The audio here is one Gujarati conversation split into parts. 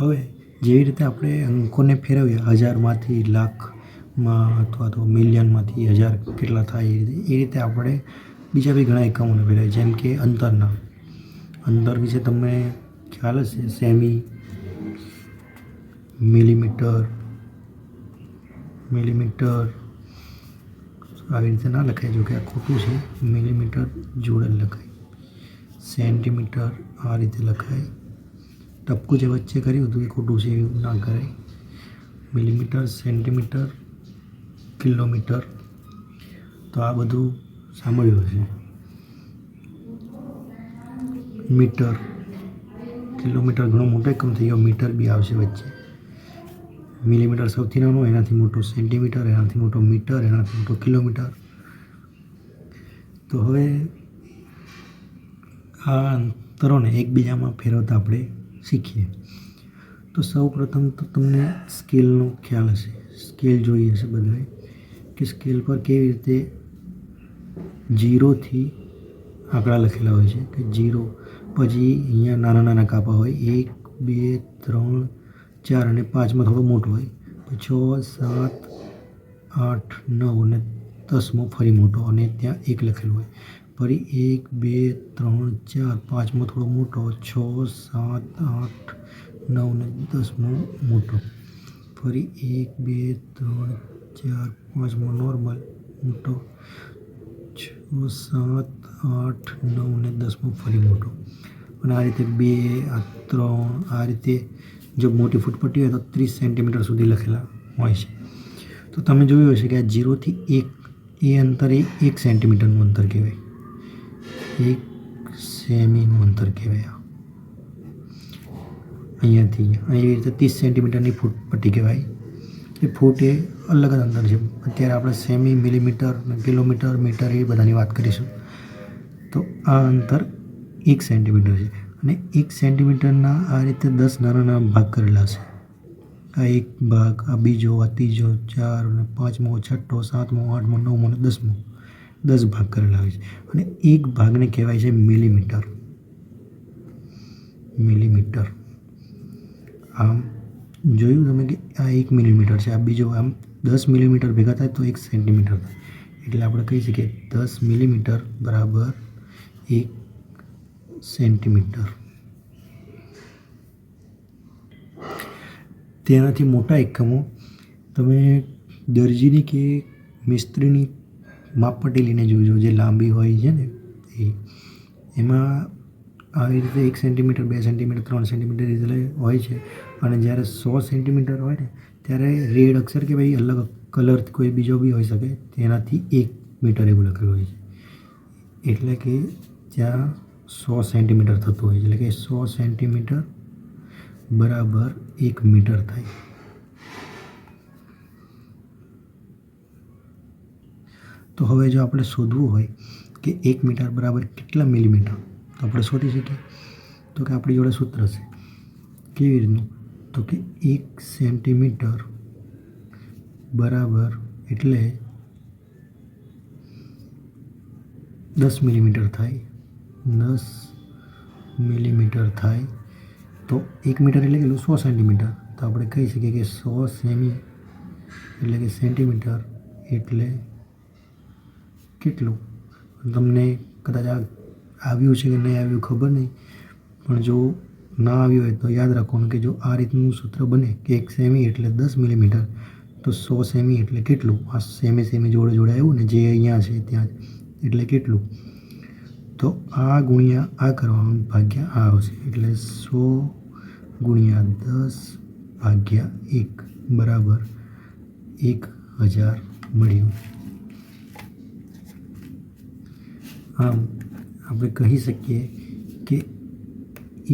હવે જેવી રીતે આપણે અંકોને ફેરવીએ 1000માંથી લાખમાં અથવા તો મિલિયનમાંથી 1000 કેટલા થાય એ રીતે આપણે બીજા બી ઘણા એકમોને ફેરવીએ, જેમ કે અંતર વિશે તમને ખ્યાલ હશે, સેમી, મિલીમીટર આવી રીતે ના લખાય, જો કે આ ખોટું છે. મિલીમીટર જોડે લખાય. સેન્ટીમીટર આ રીતે લખાય. ટપકું જે વચ્ચે કર્યું હતું એ ખોટું છે, એવું ના કરાય. મિલીમીટર, સેન્ટીમીટર, કિલોમીટર, તો આ બધું સાંભળ્યું હશે. મીટર, કિલોમીટર ઘણો મોટો એકમ થઈ ગયો, મીટર બી આવશે વચ્ચે. મિલીમીટર સૌથી નાનો, એનાથી મોટો સેન્ટીમીટર, એનાથી મોટો મીટર, એનાથી મોટો કિલોમીટર. તો હવે આ અંતરોને એકબીજામાં ફેરવતા આપણે શીખીએ. તો સૌપ્રથમ તો તમને સ્કેલનો ખ્યાલ હશે, સ્કેલ જોઈ હશે બધાએ, કે સ્કેલ પર કેવી રીતે 0થી આંકડા લખેલા હોય છે, કે 0 પછી અહીંયા નાના નાના કાપા હોય, 1, 2, 3, 4 અને 5માં થોડો મોટો હોય, 6, 7, 8, 9 અને 10મો ફરી મોટો, અને ત્યાં 1 લખેલું હોય. ફરી 1, 2, 3, 4, 5માં થોડો મોટો, 6, 7, 8, 9 અને 10મો મોટો. ફરી 1, 2, 3, 4, 5માં નોર્મલ મોટો, 6, 7, 8, 9 અને 10મો ફરી મોટો. અને આ રીતે 2, આ 3, આ રીતે જો મોટી ફૂટપટ્ટી હોય તો 30 સેન્ટીમીટર સુધી લખેલા હોય છે. તો તમે જોયું હશે કે આ 0થી 1 એ અંતર એ 1 સેન્ટીમીટરનું અંતર કહેવાય, 1 સેમીનું અંતર કહેવાય. અહીંયાથી એવી રીતે 30 સેન્ટીમીટરની ફૂટપટ્ટી કહેવાય. એ ફૂટ એ અલગ જ અંતર છે. અત્યારે આપણે સેમી, મિલીમીટર, કિલોમીટર, મીટર એ બધાની વાત કરીશું. તો આ અંતર 1 સેન્ટીમીટર છે, અને 1 સેન્ટીમીટરના આ રીતે 10 નાના નાના ભાગ કરેલા છે. આ એક ભાગ, આ બીજો, આ ત્રીજો, 4 અને 5મો, 6મો, 7મો, 8મો, 9મો અને 10મો, 10 ભાગ કરેલા હોય છે. અને એક ભાગને કહેવાય છે મિલીમીટર. આમ જોયું તમે કે આ 1 મિલીમીટર છે, આ બીજો, આમ 10 મિલીમીટર ભેગા થાય તો 1 સેન્ટીમીટર થાય. એટલે આપણે કહી શકીએ 10 મિલીમીટર બરાબર 1 સેન્ટીમીટર. તેનાથી મોટા એકમો તમે દરજીની કે મિસ્ત્રીની માપપટ્ટી લઈને જોજો, જે લાંબી હોય છે ને એમાં આવી રીતે 1 સેન્ટીમીટર, 2 સેન્ટીમીટર, 3 સેન્ટીમીટર રીતે હોય છે. અને જ્યારે 100 સેન્ટીમીટર હોય ને ત્યારે રેડ અક્ષર કે ભાઈ અલગ કલર કોઈ બીજો બી હોઈ શકે, તેનાથી 1 મીટર એવું લખેલું હોય છે. એટલે કે ત્યાં 100 સેન્ટીમીટર થતું હોય છે. એટલે કે 100 સેન્ટીમીટર બરાબર 1 મીટર થાય. તો હવે જો આપણે શોધવું હોય કે 1 મીટર બરાબર કેટલા મિલીમીટર, તો આપણે શોધી શકીએ. તો કે આપણી જોડે સૂત્ર છે. કેવી રીતનું? તો કે 1 સેન્ટીમીટર બરાબર એટલે 10 મિલીમીટર થાય. 10 મિલીમીટર થાય તો 1 મીટર એટલે કેટલું? 100 સેન્ટીમીટર. તો આપણે કહી શકીએ કે 100 સેમી એટલે કે સેન્ટીમીટર એટલે કેટલું? તમને કદાચ આવ્યું છે કે નહીં આવ્યું ખબર નહીં, પણ જો ના આવ્યું હોય તો યાદ રાખવાનું કે જો આ રીતનું સૂત્ર બને કે 1 સેમી એટલે 10 મિલીમીટર, તો 100 સેમી એટલે કેટલું? આ સેમી જોડે જોડે આવ્યું ને, જે અહીંયા છે ત્યાં જ, એટલે કેટલું? તો આ ગુણ્યા આ કરવાનું, ભાગ્યા આ આવશે. એટલે 100 ગુણ્યા 10 ભાગ્યા 1 બરાબર 1000 મળ્યું. આમ આપણે કહી શકીએ કે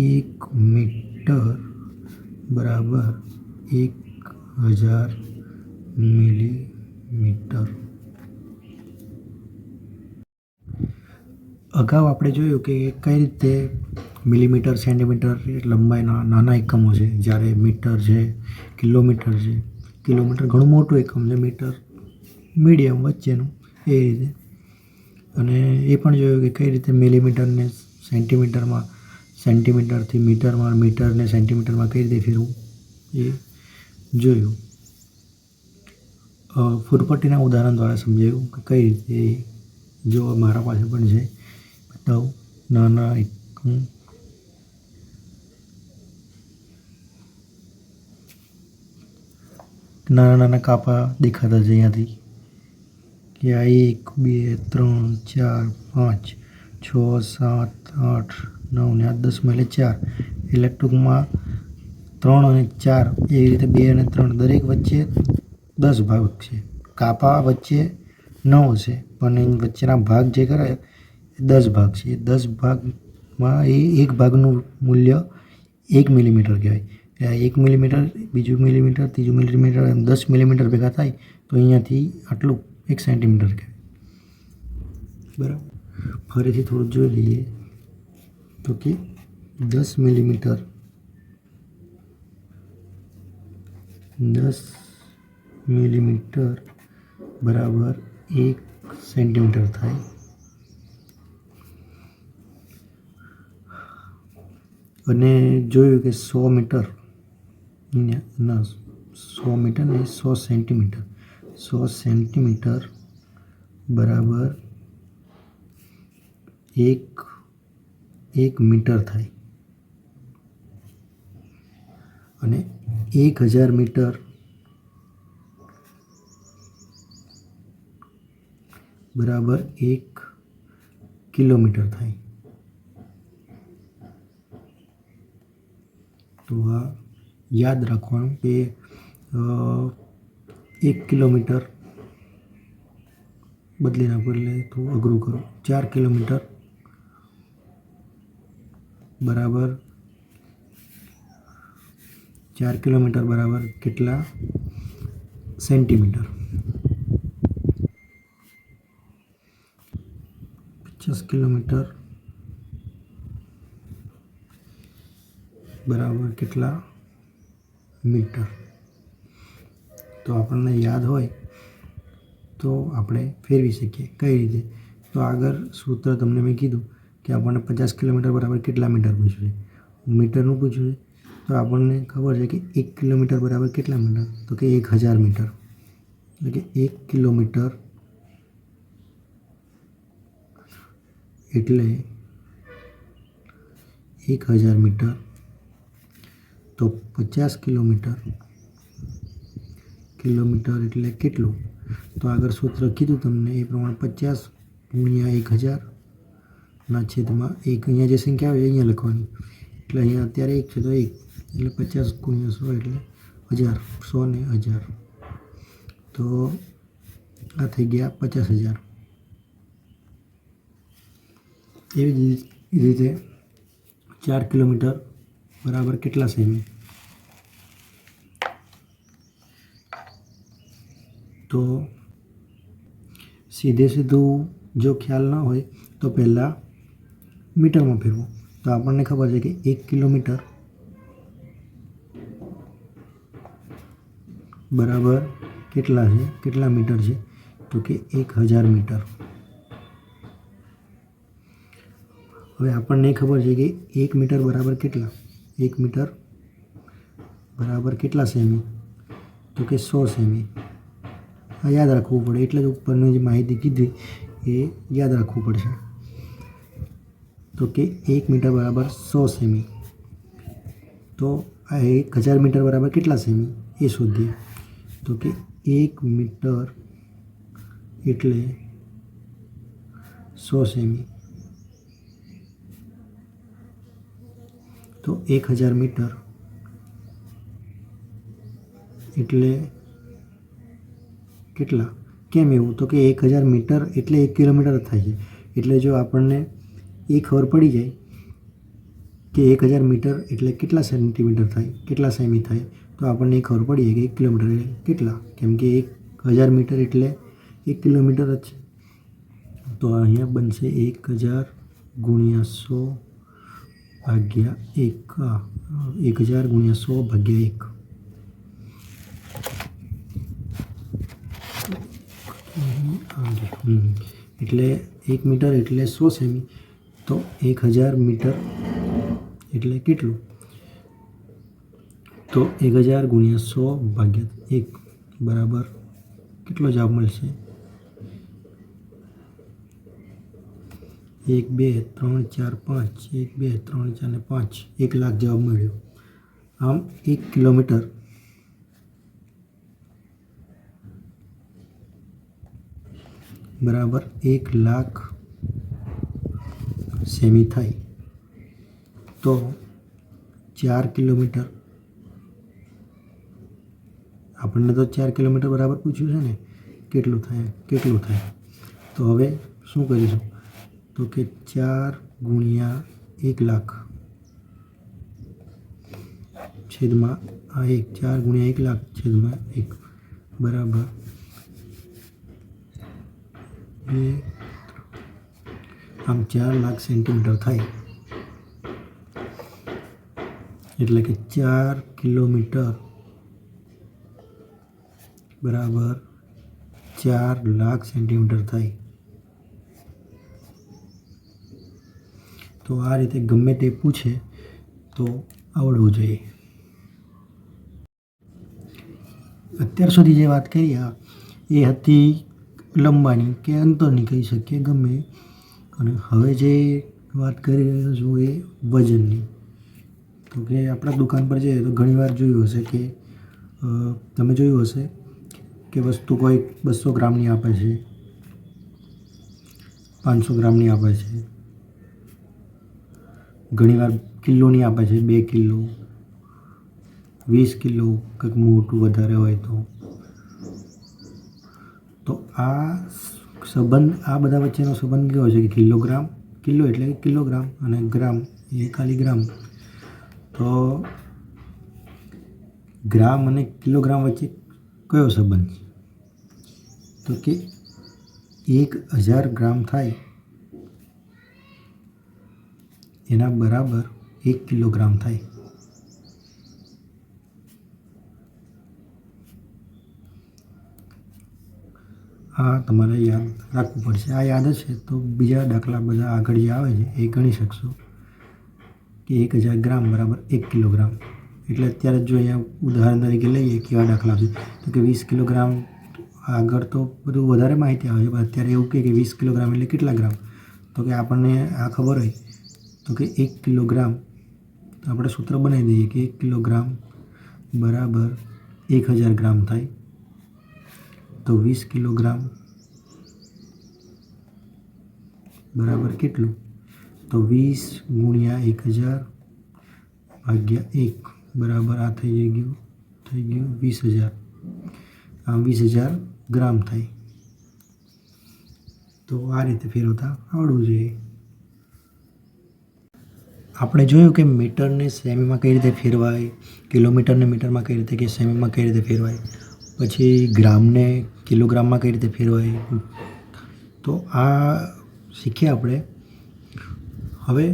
1 મીટર બરાબર 1000 મિલીમીટર. અગાઉ આપણે જોયું કે કઈ રીતે મિલીમીટર, સેન્ટીમીટર લંબાઈના નાના એકમો છે, જ્યારે મીટર છે, કિલોમીટર છે. કિલોમીટર ઘણું મોટું એકમ છે, મીટર મીડિયમ વચ્ચેનું, એ રીતે. અને એ પણ જોયું કે કઈ રીતે મિલીમીટરને સેન્ટીમીટરમાં સેન્ટીમીટરથી મીટરમાં, મીટરને સેન્ટીમીટરમાં કઈ રીતે ફેરવું એ જોયું. ફૂટપટ્ટીના ઉદાહરણ દ્વારા સમજાયું કે કઈ રીતે. જો મારા પાસે પણ છે, બતાવું. નાના નાના કાપા દેખાતા છે અહીંયાથી કે આ 1 2 3 4 5 6 7 8 9 ને આ 10 એટલે 4. એટલે ટૂંકમાં 3 અને 4 એવી રીતે 2 અને 3 દરેક વચ્ચે 10 ભાગ છે. કાપા વચ્ચે 9 છે, પણ એ વચ્ચેના ભાગ જે કરે એ 10 ભાગ છે. એ 10 ભાગમાં એ એક ભાગનું મૂલ્ય 1 મિલીમીટર કહેવાય. 1 મિલીમીટર, બીજું મિલીમીટર, ત્રીજું મિલીમીટર, એમ 10 મિલીમીટર ભેગા થાય તો અહીંયાથી આટલું 1 સેન્ટીમીટર કહેવાય. બરાબર. ફરીથી થોડું જોઈ લઈએ તો કે 10 મિલીમીટર 10 મિલીમીટર બરાબર 1 સેન્ટીમીટર થાય. અને જોયું કે 100 મીટર ના 100 મીટર ને 100 સેન્ટીમીટર 100 સેન્ટીમીટર બરાબર 1 મીટર થાય. અને 1000 મીટર બરાબર 1 કિલોમીટર થાય. તો આ યાદ રાખવાનું કે 1 કિલોમીટર બદલી નાખો એટલે થોડું અઘરું કરો. 4 કિલોમીટર બરાબર 4 કિલોમીટર બરાબર કેટલા સેન્ટીમીટર? 50 કિલોમીટર બરાબર કેટલા મીટર? તો આપણને યાદ હોય તો આપણે ફેરવી શકીએ. કઈ રીતે? તો આગળ સૂત્ર તમને મેં કીધું કે આપણને 50 કિલોમીટર બરાબર કેટલા મીટર પૂછ્યું છે, મીટરનું પૂછ્યું છે. તો આપણને ખબર છે કે 1 કિલોમીટર બરાબર કેટલા મીટર? તો કે 1000 મીટર. એટલે કે 1 કિલોમીટર એટલે 1000 મીટર. તો 50 કિલોમીટર એટલે કેટલું? તો આગળ સૂત્ર કીધું તમને એ પ્રમાણે 50 ગુણ્યા 1000 ના છેદમાં 1. અહીંયા જે સંખ્યા આવે અહીંયા લખવાની. એટલે અહીંયા અત્યારે 1 છે તો 1 એટલે 50 ગુણ્યા 100 એટલે 1000. 100 ને 1000 તો આ થઈ ગયા 50,000. એવી જ રીતે 4 કિલોમીટર બરાબર કેટલા સેમી? તો સીધું જો ખ્યાલ ન હોય તો પહેલાં મીટરમાં ફેરવો. તો આપણને ખબર છે કે 1 કિલોમીટર બરાબર કેટલા છે, કેટલા મીટર છે? તો કે 1000 મીટર. હવે આપણને ખબર છે કે 1 મીટર બરાબર કેટલા? 1 મીટર બરાબર કેટલા સેમી? તો કે 100 સેમી. આ યાદ રાખવું પડે. એટલે જ ઉપરની જે માહિતી કીધી એ યાદ રાખવું પડશે. તો કે 1 મીટર બરાબર 100 સેમી. તો આ 1000 મીટર બરાબર કેટલા સેમી એ શોધીએ. તો કે 1 મીટર એટલે 100 સેમી. તો 1000 મીટર એટલે કેટલા? કેમ એવું? તો કે 1000 મીટર એટલે 1 કિલોમીટર જ થાય છે. એટલે જો આપણને એ ખબર પડી જાય કે 1000 મીટર એટલે કેટલા સેન્ટીમીટર થાય, કેટલા સેમી થાય, તો આપણને એ ખબર પડી જાય કે 1 કિલોમીટર એટલે કેટલા. કેમ કે 1000 મીટર એટલે 1 કિલોમીટર જ છે. તો અહીંયા બનશે 1000 ગુણ્યા 100 ભાગ્યા 1. 1000 ગુણ્યા 100 ભાગ્યા 1. એટલે 1 મીટર એટલે 100 સેમી. તો 1000 મીટર એટલે કેટલું? તો 1000 ગુણ્યા 100 ભાગ્યા 1 બરાબર કેટલો જવાબ મળશે? 1 2 3 4 5 1 2 3 4 ને 5 1 લાખ જવાબ મળ્યો. આમ 1 કિલોમીટર બરાબર 1 લાખ સેમી થાય. તો 4 કિલોમીટર, આપણને તો 4 કિલોમીટર બરાબર પૂછ્યું છે ને, કેટલું થાય? તો હવે શું કરીશું? તો કે 4 ગુણ્યા 1 લાખ છેદમાં આ 1, 4 ગુણ્યા 1 લાખ છેદમાં 1 બરાબર 2. આમ 4 લાખ સેન્ટીમીટર થાય. એટલે કે 4 કિલોમીટર બરાબર 4 લાખ સેન્ટીમીટર થાય. તો આ રીતે ગમે તે પૂછે તો આવડવું જોઈએ. અત્યાર સુધી જે વાત કરી એ હતી લંબાની કે અંતરની, કહી શકીએ ગમે. અને હવે જે વાત કરી રહ્યો છું એ વજનની. તો કે આપણા દુકાન પર જઈએ તો ઘણીવાર જોયું હશે કે તમે જોયું હશે કે વસ્તુ કોઈ 200 ગ્રામની આપે છે, 500 ગ્રામની આપે છે, ઘણીવાર કિલોની આપે છે, 2 કિલો, 20 કિલો, કંઈક મોટું વધારે હોય તો આ સંબંધ, આ બધા વચ્ચેનો સંબંધ કેવો છે કે કિલોગ્રામ, કિલો એટલે કે કિલોગ્રામ અને ગ્રામ એ ખાલી ગ્રામ. તો ગ્રામ અને કિલોગ્રામ વચ્ચે કયો સંબંધ? તો કે 1000 ગ્રામ થાય એના બરાબર 1 કિલોગ્રામ થાય. આ તમારે યાદ રાખવું પડશે. આ યાદ હશે તો બીજા દાખલા બધા આગળ જે આવે છે એ ગણી શકશો કે 1000 ગ્રામ બરાબર 1 કિલોગ્રામ. એટલે અત્યારે જો અહીંયા ઉદાહરણ તરીકે લઈએ કેવા દાખલા છે તો કે 20 કિલોગ્રામ. આગળ તો બધું વધારે માહિતી આવે છે, પણ અત્યારે એવું કહે કે 20 કિલોગ્રામ એટલે કેટલા ગ્રામ? તો કે આપણને આ ખબર હોય તો કે 1 કિલોગ્રામ, તો આપણે સૂત્ર બનાવી દઈએ કે 1 કિલોગ્રામ બરાબર 1000 ગ્રામ થાય. તો 20 કિલોગ્રામ બરાબર કેટલું? તો 20 ગુણ્યા 1000 ભાગ્યા 1 બરાબર આ થઈ ગયું 20000. આમ 20000 ગ્રામ થાય. તો આ રીતે ફેરવતા આવડવું જોઈએ. આપણે જોયું કે મીટરને સેમીમાં કઈ રીતે ફેરવાય, કિલોમીટરને મીટરમાં કઈ રીતે, કે સેમીમાં કઈ રીતે ફેરવાય, પછી ગ્રામને કિલોગ્રામમાં કઈ રીતે ફેરવાય. તો આ શીખ્યા આપણે. હવે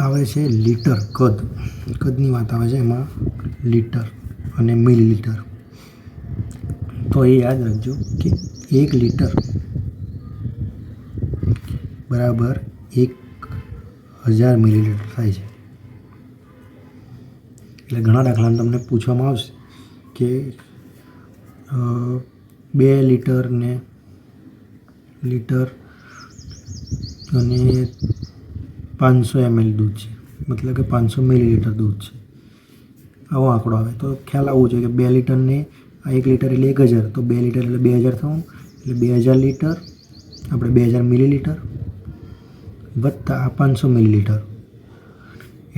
આવે છે લીટર, કદની વાત આવે છે. એમાં લીટર અને મિલીલીટર. તો એ યાદ રાખજો કે 1 લીટર બરાબર 1000 મિલીલીટર થાય છે. એટલે ઘણા દાખલામાં તમને પૂછવામાં આવશે કે 2 લીટર અને 500 ml દૂધ છે, મતલબ કે 500 મિલીલીટર દૂધ છે. આવો આંકડો આવે તો ખ્યાલ આવવો જોઈએ કે 2 લીટરને, આ 1 લીટર એટલે 1000, તો 2 લીટર એટલે 2000 થવાનું. એટલે 2000 લીટર, આપણે 2000 મિલીલીટર વત્તા આ 500 મિલીલીટર,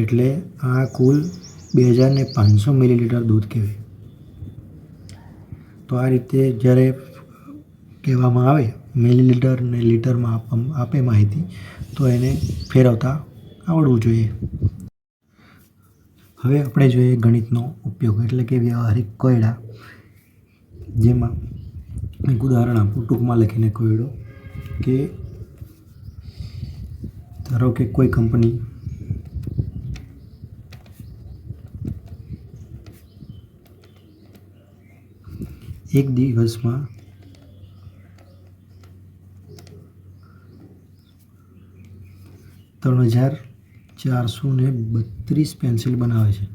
એટલે આ કુલ 2500 મિલીલીટર દૂધ કહેવાય. તો આ રીતે જ્યારે કહેવામાં આવે મિલીલીટર ને લીટરમાં આપે માહિતી, તો એને ફેરવતા આવડવું જોઈએ. હવે આપણે જોઈએ ગણિતનો ઉપયોગ, એટલે કે વ્યવહારિક કોયડા. જેમાં એક ઉદાહરણ આપું, ટૂંકમાં લખીને કોયડો કે ધારો કે કોઈ કંપની એક દિવસમાં 3000 432 પેન્સિલ બનાવે છે.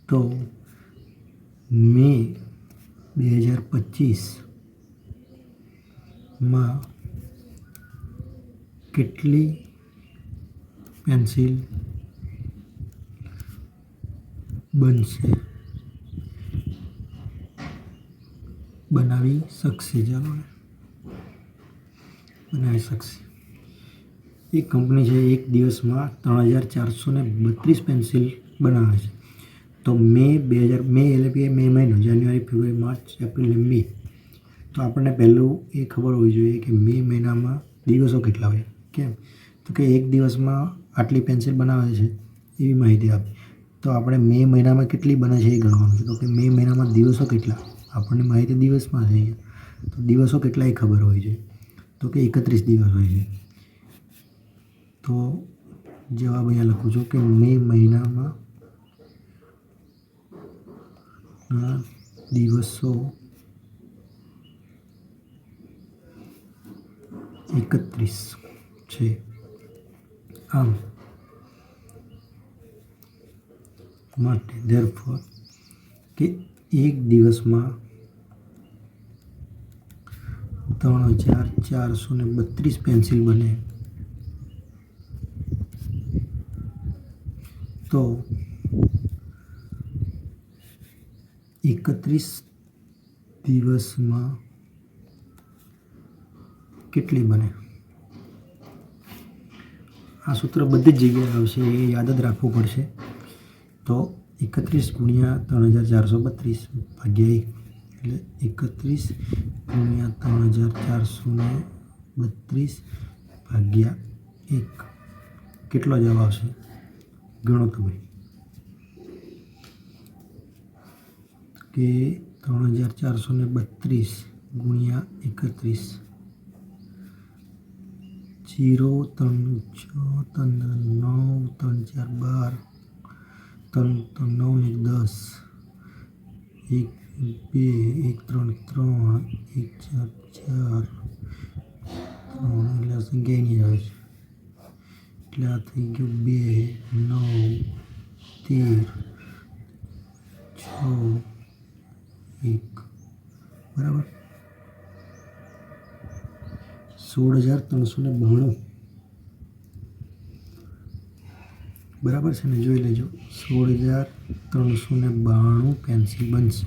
તો મે 2025માં કેટલી પેન્સિલ બનાવી શકશે? ચાલો બનાવી શકશે. એક કંપની છે, એક દિવસમાં 3432 પેન્સિલ બનાવે છે. તો મે એટલે કે મે મહિનો, જાન્યુઆરી, ફેબ્રુઆરી, માર્ચ, એપ્રિલ અને મે. તો આપણને પહેલું એ ખબર હોવી જોઈએ કે મે મહિનામાં દિવસો કેટલા હોય. કેમ? તો કે એક દિવસમાં આટલી પેન્સિલ બનાવે છે એવી માહિતી આપી. તો આપણે મે મહિનામાં કેટલી બને છે એ ગણવાનું છે. તો કે મે મહિનામાં દિવસો કેટલા, આપણને માહિતી દિવસમાં છે અહીંયા. તો દિવસો કેટલા એ ખબર હોવી જોઈએ. તો કે 31 દિવસ હોય છે. તો જવાબ અહીંયા લખું છું કે મે મહિનામાં દિવસો 31 છે. આમ માટે therefore કે એક દિવસમાં 3432 પેન્સિલ બને તો 31 દિવસમાં કેટલી બને? આ સૂત્ર બધી જ જગ્યાએ આવશે, એ યાદ જ રાખવું પડશે. તો 31 ગુણ્યા 3432 ભાગ્યા 1 એટલે 31 ગુણ્યા 3432 ભાગ્યા 1 કેટલો જવાબ આવશે? ગણો તમે કે 3432 ગુણ્યા 31 0 3 6 3 9 3 4 9 10 1 3 3 1 4 3 એટલે સંખ્યા નહીં આવે છે. એટલે આ થઈ ગયું 2 9 13 6 1 બરાબર. 16392 બરાબર છે ને? જોઈ લેજો. 16392 પેન્સિલ બનશે.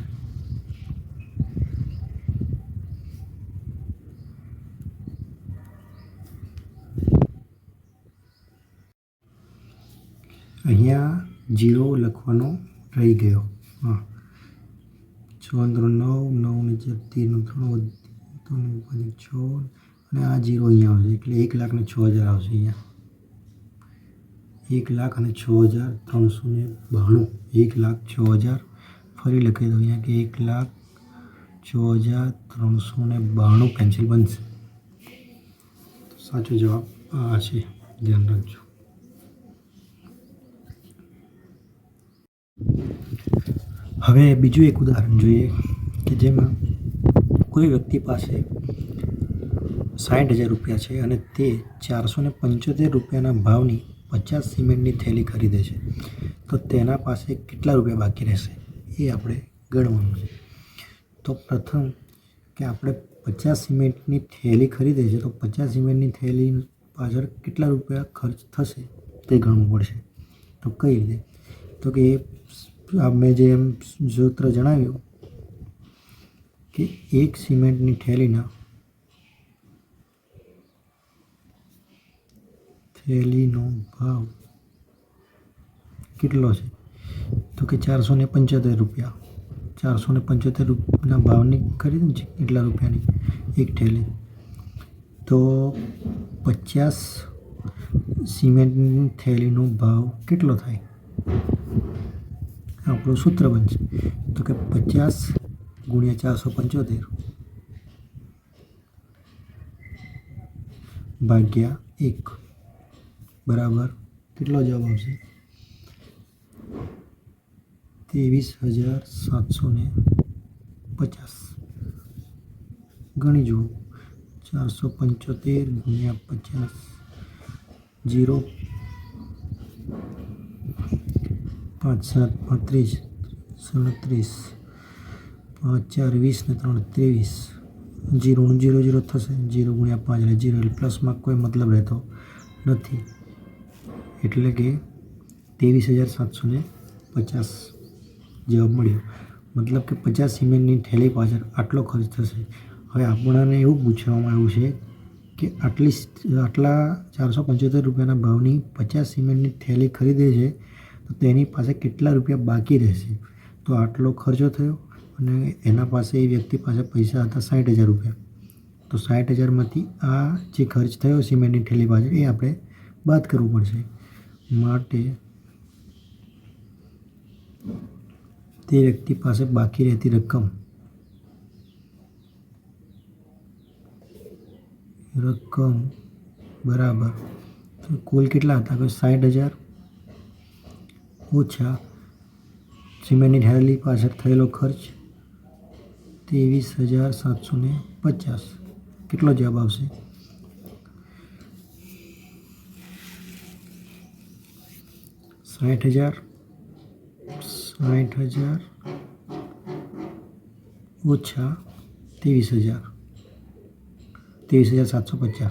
અહીંયા 0 લખવાનો રહી ગયો. હા, 6 9 9 13 3 6 અને આ 0 અહીંયા આવશે એટલે 1,06,000 આવશે. અહીંયા 1,06,392 1,06,000 ફરી લખી દો અહીંયા કે 1,06,392 પેન્સિલ બનશે. સાચો જવાબ આ છે, ધ્યાન રાખજો. હવે બીજું એક ઉદાહરણ જોઈએ કે જેમાં કોઈ વ્યક્તિ પાસે 60,000 રૂપિયા છે અને તે 475 રૂપિયાના ભાવની 50 સિમેન્ટની થેલી ખરીદે છે. તો તેના પાસે કેટલા રૂપિયા બાકી રહેશે એ આપણે ગણવાનું છે. તો પ્રથમ કે આપણે 50 સિમેન્ટની થેલી ખરીદે છે તો 50 સિમેન્ટની થેલી પાછળ કેટલા રૂપિયા ખર્ચ થશે તે ગણવું પડશે. તો કઈ રીતે? તો કે મેં જે એમ સૂત્ર જણાવ્યું કે એક સિમેન્ટની થેલીનો ભાવ કેટલો છે? તો કે 475 રૂપિયા. 475 રૂપિયાના ભાવની ખરીદી છે એટલા રૂપિયાની એક થેલી. તો 50 સિમેન્ટની થેલીનો ભાવ કેટલો થાય? આપણું સૂત્ર બનશે. તો કે 50 ગુણ્યા 475 ભાગ્યા 1 બરાબર કેટલો જવાબ આવશે? 23,750. ગણી જુઓ. 475 ગુણ્યા 50 0 5 7 35 37 5 4 20 ને 3 23 જીરોનું 0 0 થશે 0 ગુણ્યા 5 એટલે 0 એટલે પ્લસમાં કોઈ મતલબ રહેતો નથી એટલે કે 23,750 જવાબ મળ્યો મતલબ કે 50 સિમેન્ટની થેલી પાછળ આટલો ખર્ચ થશે હવે આપણને એવું પૂછવામાં આવ્યું છે કે આટલા 475 રૂપિયાના ભાવની 50 સિમેન્ટની થેલી ખરીદે છે તો તેની પાસે કેટલા રૂપિયા બાકી રહેશે તો આટલો ખર્ચો થયો અને એના પાસે એ વ્યક્તિ પાસે પૈસા હતા 60,000 રૂપિયા તો 60,000માંથી આ જે ખર્ચ થયો સિમેન્ટની થેલી પાછળ એ આપણે બાદ કરવું પડશે માટે તે વ્યક્તિ પાસે બાકી રહેતી રકમ બરાબર તો કુલ કેટલા હતા કે 60,000 ઓછા સિમેન્ટની થેલી પાછળ થયેલો ખર્ચ 23,750 કેટલો જવાબ આવશે $60,000 ઓછા 23,750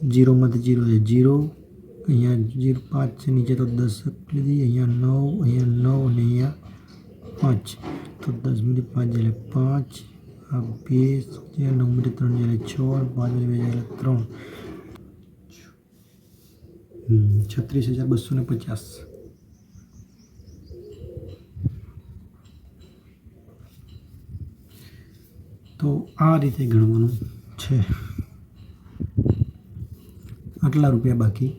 જીરોમાંથી 0 છે 0 અહીંયા 0 5 છે નીચે તો 10 લીધી અહીંયા 9 અહીંયા 5 તો 10 માંથી 5 એટલે 5 આ 2 9 માંથી 3 એટલે 6 5 2 એટલે 3 36,250 તો આ રીતે ગણવાનું છે આટલા રૂપિયા બાકી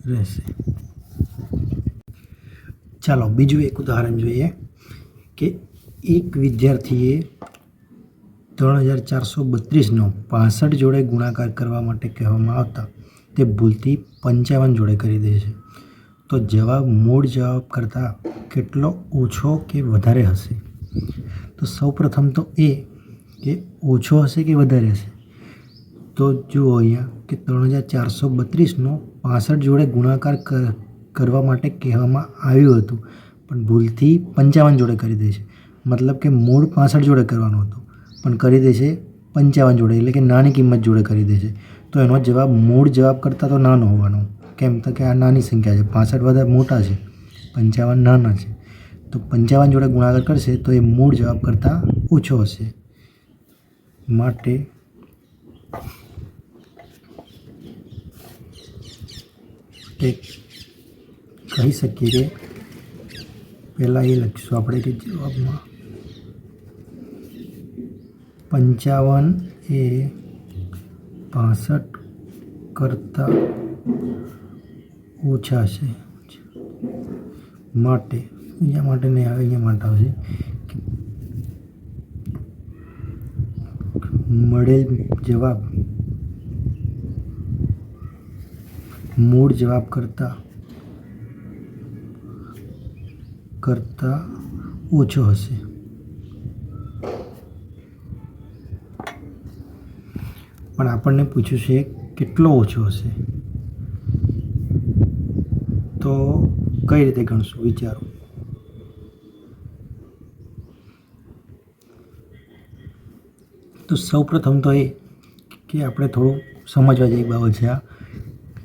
રહેશે ચાલો બીજું એક ઉદાહરણ જોઈએ કે એક વિદ્યાર્થીએ 3,432નો 65 જોડે ગુણાકાર કરવા માટે કહેવામાં આવતા તે ભૂલથી 55 જોડે કરી દે છે તો જવાબ મૂળ જવાબ કરતાં કેટલો ઓછો કે વધારે હશે તો સૌપ્રથમ તો એ કે ઓછો હશે કે વધારે હશે તો જુઓ અહીંયા કે 3,432નો 65 જોડે ગુણાકાર કરવા માટે કહેવામાં આવ્યું હતું પણ ભૂલથી 55 જોડે કરી દે છે મતલબ કે મૂળ 65 જોડે કરવાનું હતું પણ કરી દે છે 55 જોડે એટલે કે નાની કિંમત જોડે કરી દે છે તો એનો જવાબ મૂળ જવાબ કરતાં તો નાનો હોવાનો કેમ તો કે આ નાની સંખ્યા છે 65 વધારે મોટા છે 55 નાના છે તો 55 જોડે ગુણાકાર કરશે તો એ મૂળ જવાબ કરતાં ઓછો હશે માટે કહી શકીએ કે પહેલાં એ લખીશું આપણે કે જવાબમાં 55 એ 65 કરતાં ઓછા છે માટે અહીંયા માટે નહીં આવે અહીંયા માટે આવશે મળેલ જવાબ મૂળ જવાબ કરતાં ઓછો હશે પણ આપણને પૂછ્યું છે કેટલો ઓછો હશે તો કઈ રીતે ગણશું વિચારો તો સૌપ્રથમ તો એ કે આપણે થોડું સમજવા જેવી બાબત છે આ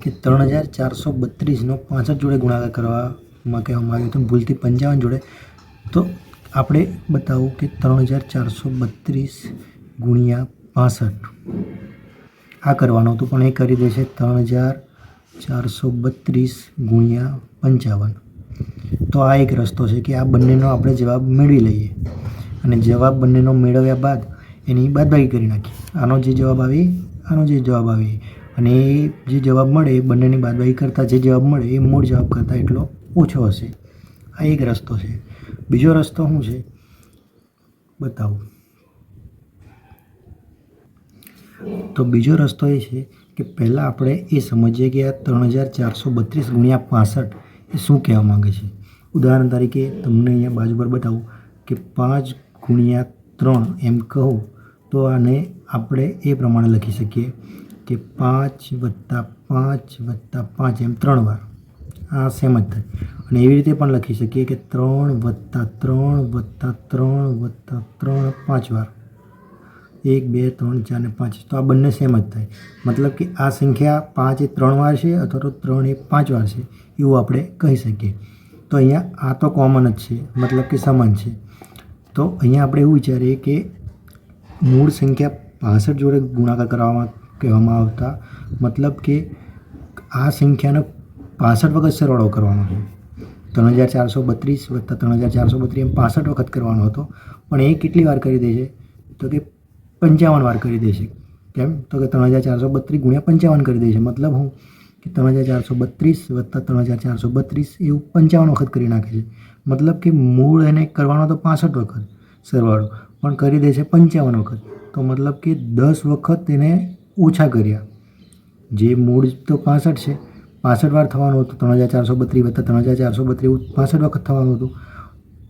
કે 3,432નો 65 જોડે ગુણાકાર કરવામાં કહેવામાં આવ્યું હતું ભૂલથી 55 જોડે તો આપણે બતાવું કે 3,432 ગુણ્યા 65 આ કરવાનું હતું પણ એ કરી દે છે 3,432 ગુણ્યા 55 તો આ એક રસ્તો છે કે આ બંનેનો આપણે જવાબ મેળવી લઈએ અને જવાબ બંનેનો મેળવ્યા બાદ એની બાદબાકી કરી નાખીએ આનો જે જવાબ આવે આનો જે જવાબ આવે અને એ જે જવાબ મળે એ બંનેની બાદબાકી કરતાં જે જવાબ મળે એ મૂળ જવાબ કરતાં એટલો ઓછો હશે આ એક રસ્તો છે બીજો રસ્તો શું છે બતાવું તો બીજો રસ્તો એ છે કે પહેલાં આપણે એ સમજીએ કે આ 3,432 ગુણ્યા 65 એ શું કહેવા માગે છે ઉદાહરણ તરીકે તમને અહીંયા બાજુ પર બતાવું કે 5 ગુણ્યા 3 એમ કહો તો આને આપણે એ પ્રમાણે લખી શકીએ કે 5 વત્તા 5 વત્તા 5 એમ 3 વાર આ સેમ જ થાય. અને એવી રીતે પણ લખી શકીએ કે 3 વત્તા 3 વત્તા 3 વત્તા 3 5 વાર 1 2 3 4 ને 5 તો આ બંને સેમ જ થાય. મતલબ કે આ સંખ્યા 5 એ 3 વાર છે અથવા તો 3 એ 5 વાર છે એવું આપણે કહી શકીએ. તો અહીંયા આ તો કોમન જ છે, મતલબ કે સમાન છે. તો અહીંયા આપણે એવું વિચારીએ કે મૂળ સંખ્યા 65 જોડે ગુણાકાર કરવામાં કહેવામાં આવતા મતલબ કે આ સંખ્યાનો 65 વખત સરવાળો કરવાનો છે. 3432 વત્તા 3432 એમ 65 વખત કરવાનો હતો, પણ એ કેટલી વાર કરી દે છે તો કે 55 વાર કરી દે છે. કેમ તો કે 3432 ગુણ્યા 55 કરી દે છે. મતલબ હું કે 3432 વત્તા 3432 એવું 55 વખત કરી નાખે છે. મતલબ કે મૂળ એને કરવાનો તો 65 વખત સરવાળો, પણ કરી દે છે 55 વખત. તો મતલબ કે 10 વખત એને ઓછા કર્યા. જે મૂળ તો 65 છે, 65 વાર થવાનું હતું. 3432 વત્તા 3432 એવું 65 વખત થવાનું હતું,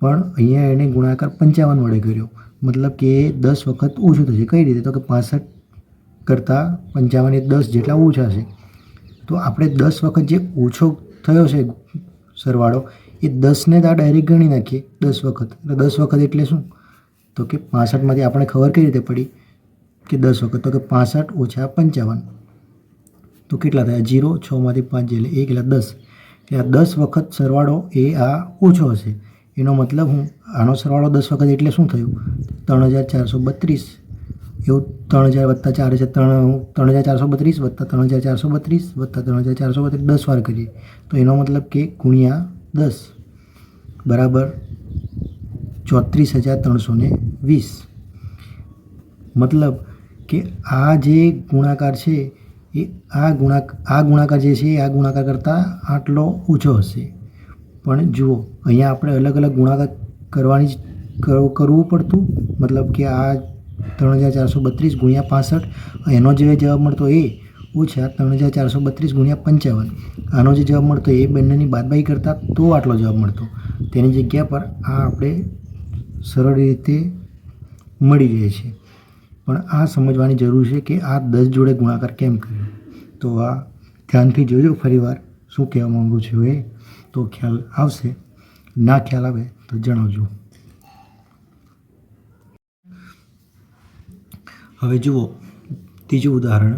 પણ અહીંયા એને ગુણાકાર 55 વડે કર્યો. મતલબ કે 10 વખત ઓછું થશે. કઈ રીતે તો કે 65 કરતાં 55 એ 10 જેટલા ઓછા છે. તો આપણે 10 વખત જે ઓછો થયો છે સરવાળો એ 10ને તો ડાયરેક્ટ ગણી નાખીએ 10 વખત. એટલે 10 વખત એટલે શું તો કે 65માંથી આપણે ખબર કઈ રીતે પડી કે 10 વખત તો કે 65 ઓછા 55 તો કેટલા થયા 0. 6માંથી 5 એટલે 1 એટલે 10. એટલે આ 10 વખત સરવાળો એ આ ઓછો હશે. એનો મતલબ હું આનો સરવાળો 10 વખત એટલે શું થયું 3432 એવું 3000 વત્તા 4 છે 3432 વત્તા 3432 વત્તા 3432 10 વાર કરીએ તો એનો મતલબ કે ગુણ્યા 10 બરાબર 34320. મતલબ કે આ જે ગુણાકાર છે એ આ ગુણાકાર જે છે એ આ ગુણાકાર કરતાં આટલો ઓછો હશે. પણ જુઓ અહીંયા આપણે અલગ અલગ ગુણાકાર કરવું પડતું. મતલબ કે આ 3432 ગુણ્યા 65 એનો જે જવાબ મળતો એ ઓછા 3432 ગુણ્યા 55 આનો જે જવાબ મળતો એ બંનેની બાદબાકી કરતાં તો આટલો જવાબ મળતો. તેની જગ્યા પર આ આપણે સરળ રીતે મળી રહે છે. પણ આ સમજવાની જરૂર છે કે આ 10 જોડે ગુણાકાર કેમ કર્યો. તો આ ધ્યાનથી જોજો ફરીવાર શું કહેવા માગું છું એ તો ખ્યાલ આવશે. ના ખ્યાલ આવે તો જણાવજો. હવે જુઓ ત્રીજું ઉદાહરણ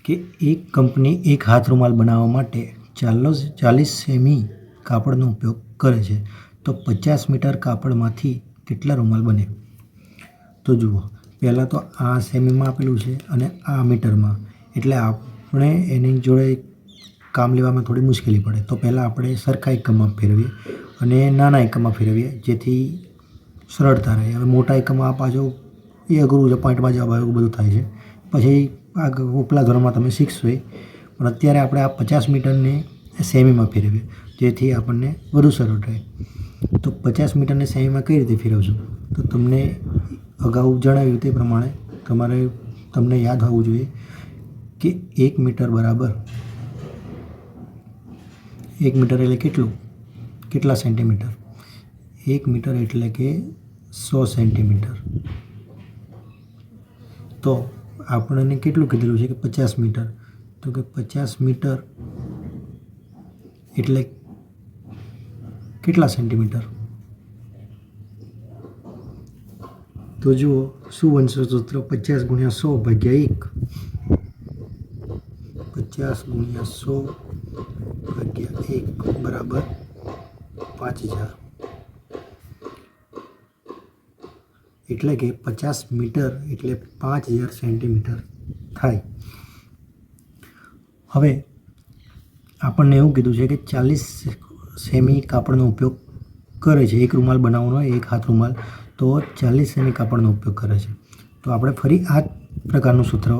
કે એક કંપની એક હાથ રૂમાલ બનાવવા માટે 40 સેમી કાપડનો ઉપયોગ કરે છે તો 50 મીટર કાપડમાંથી કેટલા રૂમાલ બને. તો જુઓ પહેલાં તો આ સેમીમાં આપેલું છે અને આ મીટરમાં, એટલે આપણે એની જોડે કામ લેવામાં થોડી મુશ્કેલી પડે. તો પહેલાં આપણે સરખા એકમમાં ફેરવીએ અને નાના એકમમાં ફેરવીએ જેથી સરળતા રહે. હવે મોટા એકમમાં આ પાછું એ અઘરું છે, પોઈન્ટમાં જવાબ આવે એવું બધું થાય છે. પછી આ ઉપલા ધોરણમાં તમે શીખશો એ. પણ અત્યારે આપણે આ 50 મીટરને સેમીમાં ફેરવીએ જેથી આપણને વધુ સરળ રહે. તો 50 મીટરને સેમીમાં કઈ રીતે ફેરવશું તો તમને અગાઉ જણાવ્યું તે પ્રમાણે તમને યાદ હોવું જોઈએ કે 1 મીટર બરાબર 1 મીટર એટલે કેટલા સેન્ટીમીટર. 1 મીટર એટલે કે 100 સેન્ટીમીટર. તો આપણને કેટલું કીધેલું છે કે 50 મીટર તો કે 50 મીટર એટલે કેટલા સેન્ટીમીટર. તો જુઓ શું બનશે સૂત્ર 50 ગુણ્યા 100 ભાગ્યા 1. 50 ગુણ્યા 100 ભાગ્યા 1 બરાબર 5000. એટલે કે 50 મીટર એટલે 5000 સેન્ટીમીટર થાય. હવે આપણને એવું કીધું છે કે 40 સેમી કાપડનો ઉપયોગ કરે છે. એક રૂમાલ બનાવવાનો હોય એક હાથ રૂમાલ તો 40 સેમી કાપડનો ઉપયોગ કરે છે. તો આપણે ફરી આ જ પ્રકારનું સૂત્ર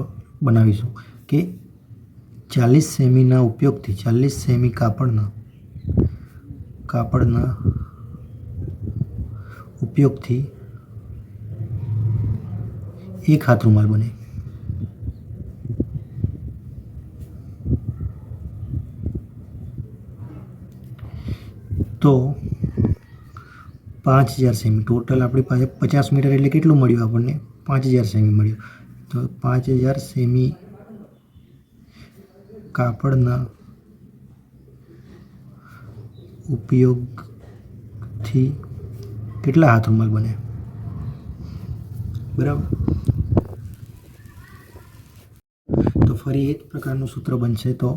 બનાવીશું કે 40 સેમીના ઉપયોગથી 40 સેમી કાપડના ઉપયોગથી એક હાથ રૂમાલ બને. તો 5000 સેમી. ટોટલ આપણી પાસે 50 મીટર એટલે કેટલું મળ્યું આપણને? 5000 સેમી મળ્યું. તો 5000 સેમી કાપડના ઉપયોગથી કેટલા હાથ રૂમાલ બને? બરાબર. તો ફરી એ જ પ્રકારનું સૂત્ર બનશે. તો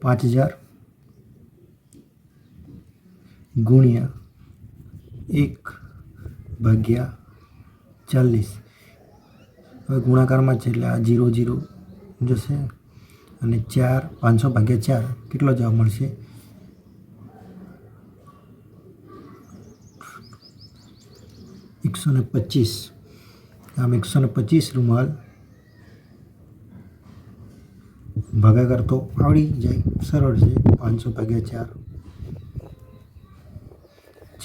5000 ગુણ્યા 1/40. હવે ગુણાકારમાં છે એટલે આ 0 0 જશે અને 4 500/4 કેટલો જવાબ મળશે? 125. આમ 125 રૂમાલ ભાગાકાર તો આવડી જાય, સરળ છે. 500/4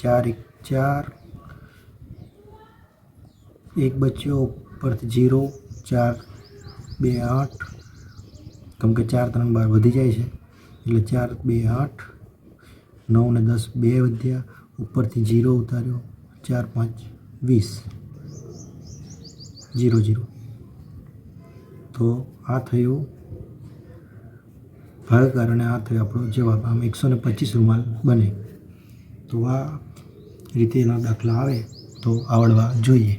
4 1 4 1 બચ્યો ઉપરથી 0 4 2 8 કેમ કે 4 3 12 વધી જાય છે એટલે 4 2 8 9 ને 10 2 વધ્યા ઉપરથી 0 ઉતાર્યો 4 5 20 0 0. તો આ થયું ભાગાકાર અને આ થયો આપણો જવાબ. આમ 125 રૂમાલ બને. તો આ રીતે એના દાખલા આવે તો આવડવા જોઈએ.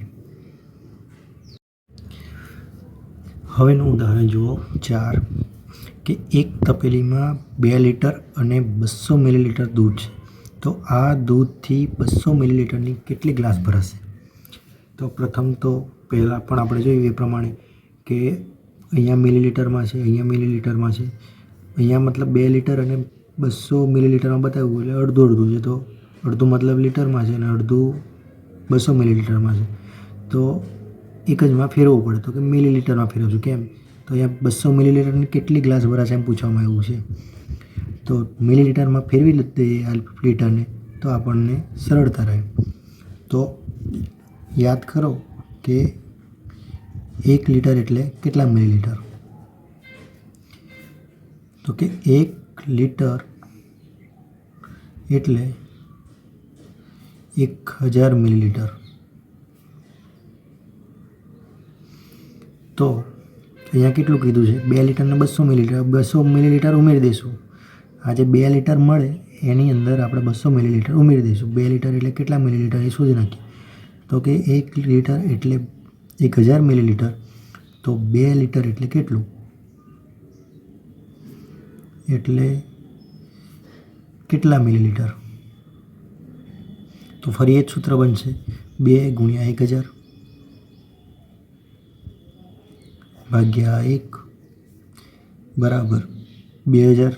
હવેનું ઉદાહરણ જુઓ 4 કે એક તપેલીમાં 2 લીટર અને 200 મિલીલીટર દૂધ છે. તો આ દૂધથી 200 મિલીલીટરની કેટલી ગ્લાસ ભરાશે? તો પ્રથમ તો પહેલાં પણ આપણે જોયું એ પ્રમાણે કે અહીંયા મિલીલીટરમાં છે, અહીંયા મિલીલીટરમાં છે, અહીંયા મતલબ 2 લીટર અને 200 મિલીલીટરમાં બતાવ્યું એટલે અડધું અડધું છે. તો અડધું મતલબ લીટરમાં છે અને અડધું 200 મિલીલીટરમાં છે. તો એક જમાં ફેરવવું પડે. તો કે મિલીલીટરમાં ફેરવશું. કેમ? તો અહીંયા 200 મિલીલીટરની કેટલી ગ્લાસ ભરાશે એમ પૂછવામાં આવ્યું છે. તો મિલીલીટરમાં ફેરવી દઈએ આ લીટરને તો આપણને સરળતા રહે. તો યાદ કરો કે 1 લીટર એટલે કેટલા મિલીલીટર? તો કે 1 લીટર એટલે 1000 મિલીલીટર. તો અહીંયા કેટલું કીધું છે? 2 લીટર ને 200 મિલીલીટર. 200 મિલીલીટર ઉમેરી દઈશું. આ જે 2 લીટર મળે એની અંદર આપણે 200 મિલીલીટર ઉમેરી દઈશું. 2 લીટર એટલે કેટલા મિલીલીટર એ શોધી નાખીએ. તો કે 1 લીટર એટલે 1000 મિલીલીટર. તો 2 લીટર એટલે કેટલું? એટલે કેટલા મિલીલીટર? તો ફરી એ જ સૂત્ર બનશે. 2 ગુણ્યા 1000 ભાગ્યા 1 બરાબર 2000.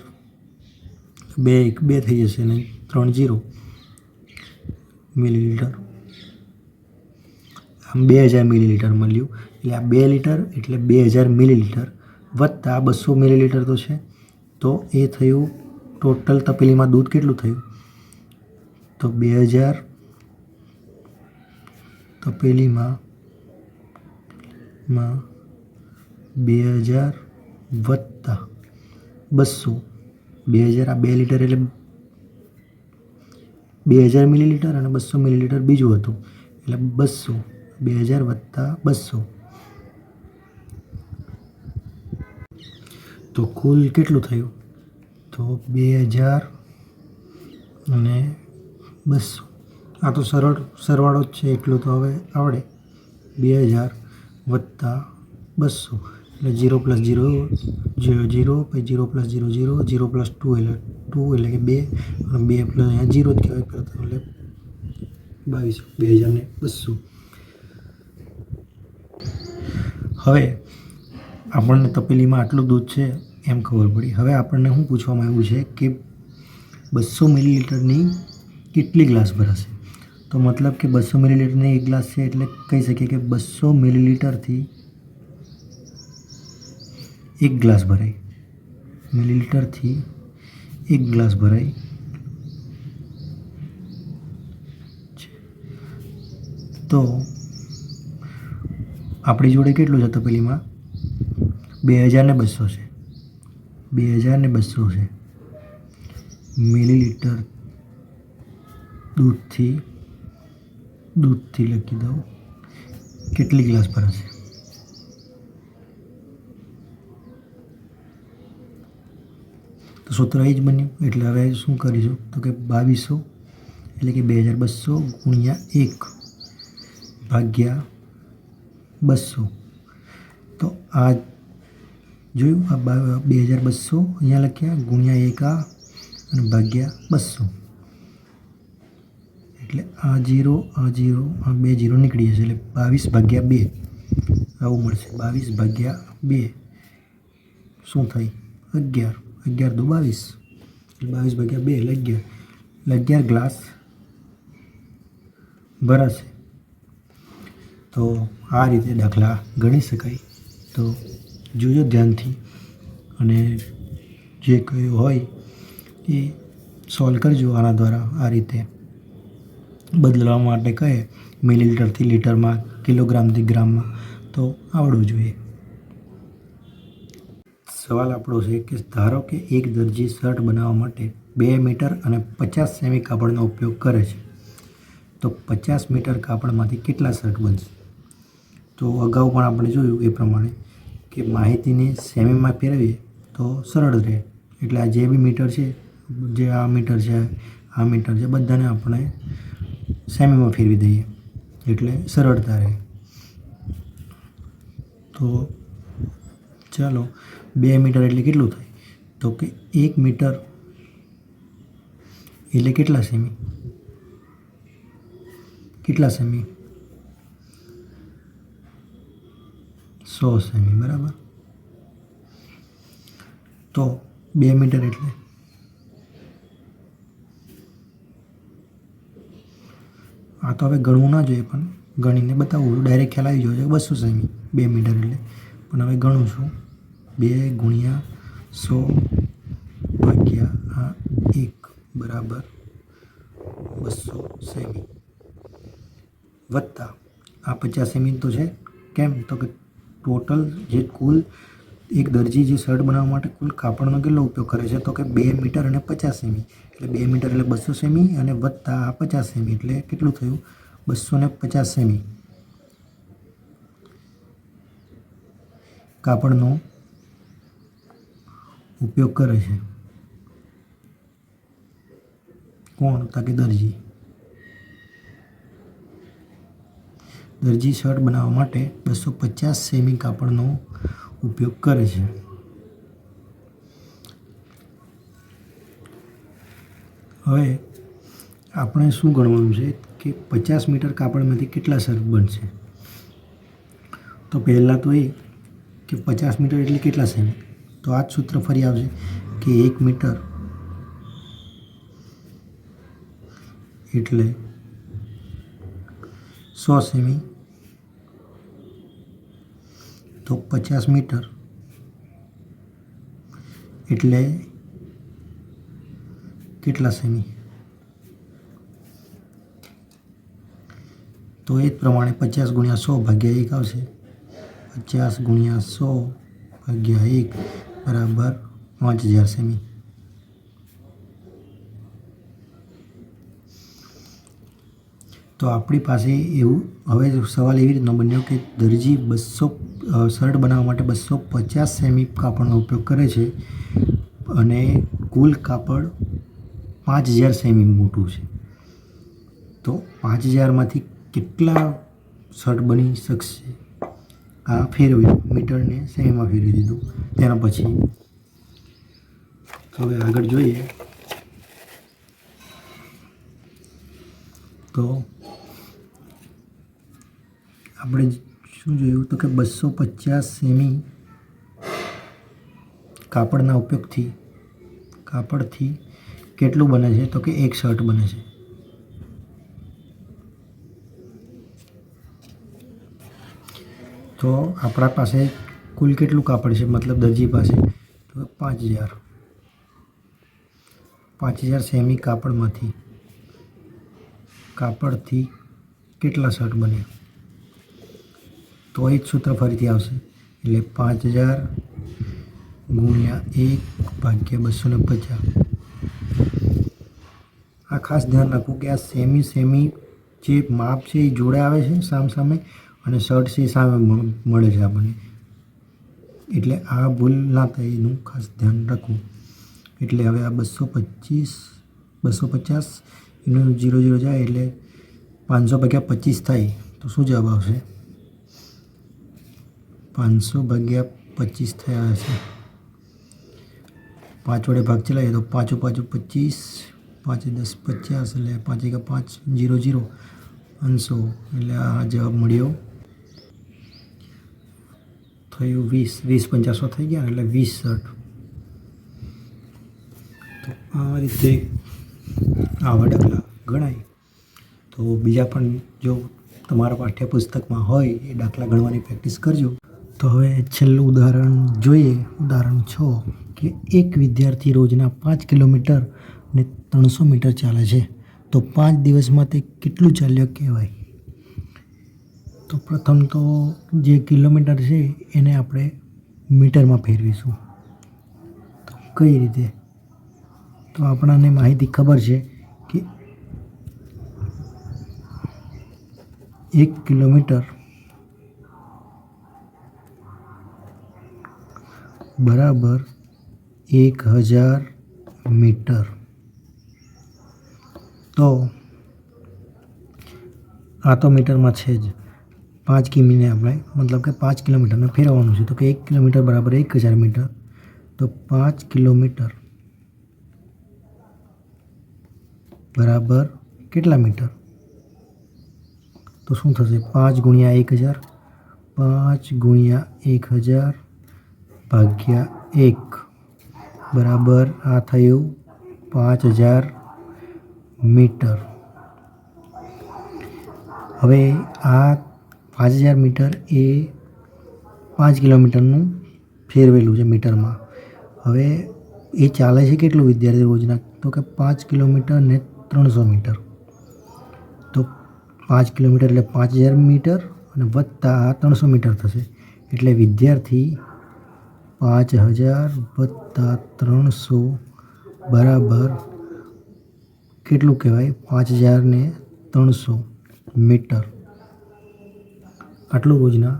2 1 2 થઈ જશે નહીં 3 0 મિલીલીટર. આમ 2000 મિલીલીટર મળ્યું. એટલે આ 2 લીટર એટલે 2000 મિલીલીટર વત્તા 200 મિલીલીટર તો છે. તો એ થયું ટોટલ તપેલીમાં દૂધ કેટલું થયું? તો 2000 તપેલીમાં 2000 વત્તા 200. 2000 આ 2 લીટર એટલે 2000 મિલીલીટર અને 200 મિલીલીટર બીજું હતું એટલે 200. 2000 વત્તા 200 તો કુલ કેટલું થયું? તો 2000 અને 200. આ તો સરવાળો જ છે એટલું તો હવે આવડે. 2000 વત્તા 200 એટલે 0 + 0 0 0 પછી 0 + 0 0 0 + 2 એટલે 2 એટલે કે 2 અને 2 પ્લસ અહીંયા 0 જ કહેવાય પ્રથમ એટલે 2200. 2000 ને 200. હવે આપણને તપેલીમાં આટલું દૂધ છે એમ ખબર પડી. હવે આપણને શું પૂછવામાં આવ્યું છે કે 200 મિલીલીટરની કેટલી ગ્લાસ ભરાશે? તો મતલબ કે 200 મિલીલીટરની 1 ગ્લાસ છે એટલે કહી શકીએ કે 200 મિલીલીટરથી 1 ગ્લાસ ભરાય. મિલીલીટરથી 1 ગ્લાસ ભરાય. તો આપણી જોડે કેટલું છે તપેલીમાં? 2000 ને 200 છે. 2000 ને 200 છે. મિલીલીટર દૂધથી દૂધથી લખી દઉં કેટલી ગ્લાસ ભરાશે. તો સૂત્ર એ જ બન્યું. એટલે હવે શું કરીશું તો કે 2200 એટલે કે 2200 ગુણ્યા 1 ભાગ્યા 200. તો આ જોયું, આ 2200 અહીંયા લખ્યા ગુણ્યા 1 આ અને ભાગ્યા 200. એટલે આ 0 આ 0 આ 2 0 નીકળી જશે. એટલે 22 ભાગ્યા 2 આવું મળશે. 22 ભાગ્યા 2 શું થઈ 11. 11 દુ 22 એટલે 22 ભાગ્યા 2 એટલે 11. એટલે 11 ગ્લાસ ભરાશે. તો આ રીતે દાખલા ગણી શકાય. તો જોજો ધ્યાનથી અને જે કયું હોય એ સોલ્વ કરજો. આના દ્વારા આ રીતે બદલવા માટે કહે મિલીલીટરથી લીટરમાં, કિલોગ્રામથી ગ્રામમાં, તો આવડવું જોઈએ. સવાલ આપણો છે કે ધારો કે એક દરજી શર્ટ બનાવવા માટે 2 મીટર અને 50 સેમી કાપડનો ઉપયોગ કરે છે. તો 50 મીટર કાપડમાંથી કેટલા શર્ટ બનશે? તો અગાઉ પણ આપણે જોયું એ પ્રમાણે કે માહિતીને સેમીમાં ફેરવીએ તો સરળ રહે. એટલે આ જે બી મીટર છે, જે આ મીટર છે, આ મીટર છે, બધાને આપણે સેમીમાં ફેરવી દઈએ એટલે સરળતા રહે. તો ચાલો 2 મીટર એટલે કેટલું થાય? તો કે 1 મીટર એટલે કેટલા સેમી? કેટલા સેમી? 100 સેમી, બરાબર. તો 2 મીટર એટલે આ તો હવે ગણવું ના જોઈએ, પણ ગણીને બતાવું. ડાયરેક્ટ ખ્યાલ આવી જોઈએ 200 સેમી 2 મીટર એટલે. પણ હવે ગણું છું 2 ગુણ્યા 100 ભાગ્યા આ 1 બરાબર 200 સેમી વત્તા આ 50 સેમી તો છે. કેમ? તો કે ટોટલ જે કુલ એક દરજી જે શર્ટ બનાવવા માટે કુલ કાપડનો કેટલો ઉપયોગ કરે છે? તો કે 2 મીટર અને 50 સેમી. એટલે 2 મીટર એટલે 200 સેમી અને વત્તા આ 50 સેમી એટલે કેટલું થયું? 250 સેમી કાપડનો ઉપયોગ કરે છે. કોણ? તો કે દરજી. દરજી શર્ટ બનાવવા માટે 250 સેમી કાપડનો ઉપયોગ કરે છે. હવે આપણે શું ગણવાનું છે કે 50 મીટર કાપડમાંથી કેટલા શર્ટ બનશે? તો પહેલાં તો એ કે 50 મીટર એટલે કેટલા સેમી? તો આ જ સૂત્ર ફરી આવશે કે 1 મીટર એટલે 100 સેમી. તો 50 મીટર એટલે કેટલા સેમી? તો એ જ પ્રમાણે 50 ગુણ્યા 100 ભાગ્યા 1 આવશે. 50 ગુણ્યા 100 ભાગ્યા 1 બરાબર 5000 સેમી. તો આપણી પાસે એવું હવે સવાલ એવી રીતનો બન્યો કે દરજી 200 શર્ટ બનાવવા માટે 250 સેમી કાપડનો ઉપયોગ કરે છે અને કુલ કાપડ 5000 સેમી મોટું છે. તો 5000માંથી કેટલા શર્ટ બની શકશે? આ ફેરવ્યું, મીટરને સેમીમાં ફેરવી દીધું. તેના પછી હવે આગળ જોઈએ તો આપણે શું જોયું તો કે 250 સેમી કાપડના કાપડથી કેટલું બને છે? તો કે એક શર્ટ બને છે. તો આપણા પાસે કુલ કેટલું કાપડ છે? મતલબ દરજી પાસે તો 5000 સેમી કાપડથી કેટલા શર્ટ બને? તો એ જ સૂત્ર ફરીથી આવશે. એટલે 5000 ગુણ્યા 1 ભાગ્યા 250. આ ખાસ ધ્યાન રાખવું કે આ સેમી જે માપ છે એ જોડે આવે છે સામે અને શર્ટ છે એ સામે મળે છે આપણને. એટલે આ ભૂલ ના થાય એનું ખાસ ધ્યાન રાખવું. એટલે હવે આ 250 એનું 0 જાય એટલે 500 ભાગ્યા 25 થાય તો શું જવાબ આવશે? 500 ભાગ્યા 25 થયા હશે. 5 વડે ભાગ ચલાવીએ તો 5 5 25, 5 10 50 એટલે 5 1 5 0 0 500 એટલે આ જવાબ મળ્યો થયું 20 50 થઈ ગયા એટલે 20 શર્ટ. તો આ રીતે આવા દાખલા ગણાય. તો બીજા પણ જો તમારા પાઠ્યપુસ્તકમાં હોય એ દાખલા ગણવાની પ્રેક્ટિસ કરજો. તો હવે છેલ્લું ઉદાહરણ જોઈએ. ઉદાહરણ 6 કે એક વિદ્યાર્થી રોજના 5 કિલોમીટર ને 300 મીટર ચાલે છે તો 5 દિવસમાં તે કેટલું ચાલ્યો કહેવાય? તો પ્રથમ તો જે કિલોમીટર છે એને આપણે મીટરમાં ફેરવીશું. તો કઈ રીતે? તો આપણને માહિતી ખબર છે કે 1 કિલોમીટર બરાબર 1000 મીટર. તો આ તો મીટરમાં છે જ. 5 કિમીને આપણે મતલબ કે 5 કિલોમીટરને ફેરવવાનું છે. તો કે 1 કિલોમીટર બરાબર 1000 મીટર. તો 5 કિલોમીટર બરાબર કેટલા મીટર? તો શું થશે? 5 ગુણ્યા 1000, 5 ગુણ્યા 1000 ભાગ્યા 1 બરાબર આ થયું 5000 મીટર. હવે આ 5000 મીટર એ 5 કિલોમીટરનું ફેરવેલું છે મીટરમાં. હવે એ ચાલે છે કેટલું વિદ્યાર્થી રોજના? તો કે 5 કિલોમીટર ને 300 મીટર. તો 5 કિલોમીટર એટલે 5000 મીટર અને વત્તા 300 મીટર થશે. એટલે વિદ્યાર્થી 5000 વત્તા 300 બરાબર કેટલું કહેવાય? 5000 ને 300 મીટર. આટલું રોજના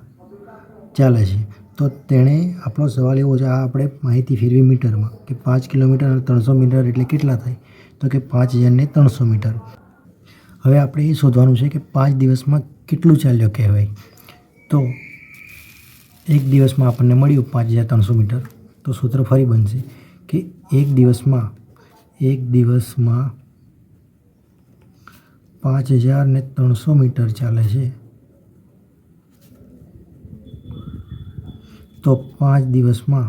ચાલે છે. તો તેણે આપણો સવાલ એવો છે, આ આપણે માહિતી ફેરવી મીટરમાં કે 5 કિલોમીટર અને 300 મીટર એટલે કેટલા થાય? તો કે 5000 ને 300 મીટર. હવે આપણે એ શોધવાનું છે કે 5 દિવસમાં કેટલું ચાલ્યો કહેવાય. તો એક દિવસમાં આપણને મળ્યું 5300 મીટર. તો સૂત્ર ફરી બનશે કે એક દિવસમાં 5300 મીટર ચાલે છે. તો 5 દિવસમાં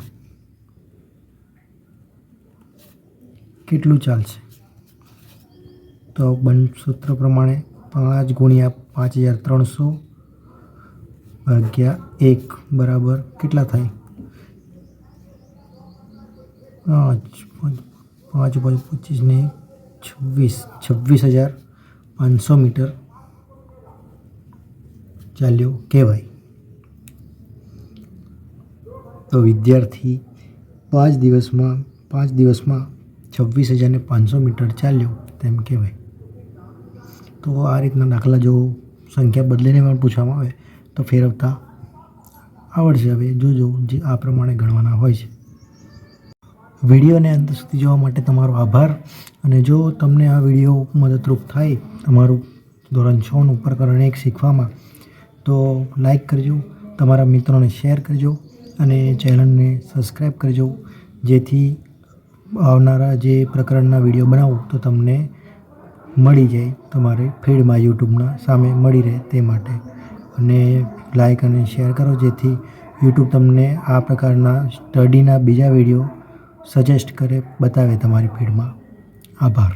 કેટલું ચાલશે? તો સૂત્ર પ્રમાણે 5 ગુણ્યા 5300 ભાગ્યા 1 બરાબર કેટલા થાય? 5 25 ને 26500 મીટર ચાલ્યો કહેવાય. તો વિદ્યાર્થી 5 દિવસમાં 26500 મીટર ચાલ્યો તેમ કહેવાય. તો આ રીતના દાખલા જો સંખ્યા બદલીને પણ પૂછવામાં આવે તો ફેરવતા આવડશે. હવે જોજો જે આ પ્રમાણે ગણવાના હોય છે. વિડીયોને અંત સુધી જોવા માટે તમારો આભાર. અને જો તમને આ વિડીયો મદદરૂપ થાય તમારું ધોરણ 6નું પ્રકરણ 1 શીખવામાં તો લાઈક કરજો, તમારા મિત્રોને શેર કરજો અને ચેનલને સબસ્ક્રાઈબ કરજો, જેથી આવનારા જે પ્રકરણના વિડીયો બનાવું તો તમને મળી જાય, તમારે ફીડમાં યુટ્યુબના સામે મળી રહે તે માટે. અને લાઈક અને શેર કરો જેથી યુટ્યુબ તમને આ પ્રકારના સ્ટડીના બીજા વિડીયો સજેસ્ટ કરે, બતાવે તમારી ફીડમાં. આભાર.